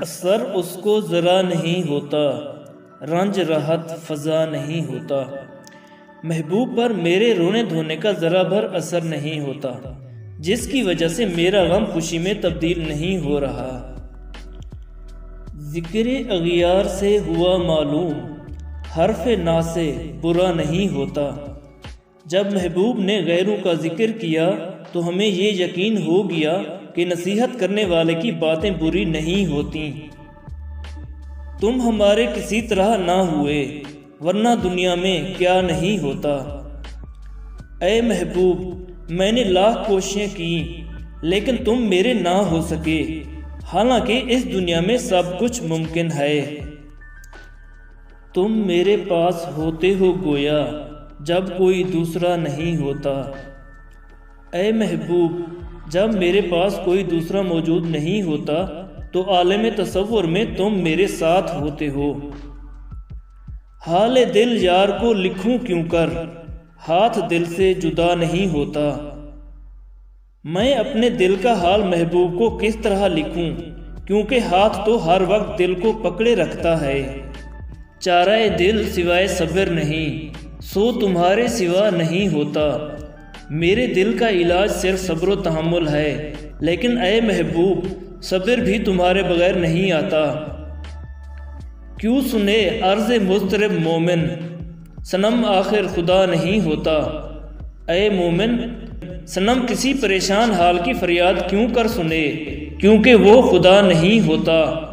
اثر اس کو ذرا نہیں ہوتا، رنج راحت فضا نہیں ہوتا۔ محبوب پر میرے رونے دھونے کا ذرا بھر اثر نہیں ہوتا، جس کی وجہ سے میرا غم خوشی میں تبدیل نہیں ہو رہا۔ ذکر اغیار سے ہوا معلوم، حرف نا سے برا نہیں ہوتا۔ جب محبوب نے غیروں کا ذکر کیا تو ہمیں یہ یقین ہو گیا کہ نصیحت کرنے والے کی باتیں بری نہیں ہوتی۔ تم ہمارے کسی طرح نہ ہوئے، ورنہ دنیا میں کیا نہیں ہوتا۔ اے محبوب، میں نے لاکھ کوششیں کی لیکن تم میرے نہ ہو سکے، حالانکہ اس دنیا میں سب کچھ ممکن ہے۔ تم میرے پاس ہوتے ہو گویا جب کوئی دوسرا نہیں ہوتا۔ اے محبوب، جب میرے پاس کوئی دوسرا موجود نہیں ہوتا تو عالم تصور میں تم میرے ساتھ ہوتے ہو۔ حال دل یار کو لکھوں کیوں کر، ہاتھ دل سے جدا نہیں ہوتا۔ میں اپنے دل کا حال محبوب کو کس طرح لکھوں، کیونکہ ہاتھ تو ہر وقت دل کو پکڑے رکھتا ہے۔ چارہ دل سوائے صبر نہیں، سو تمہارے سوا نہیں ہوتا۔ میرے دل کا علاج صرف صبر و تحمل ہے، لیکن اے محبوب، صبر بھی تمہارے بغیر نہیں آتا۔ کیوں سنے عرض مضطرب مومن، صنم آخر خدا نہیں ہوتا۔ اے مومن، صنم کسی پریشان حال کی فریاد کیوں کر سنے، کیونکہ وہ خدا نہیں ہوتا۔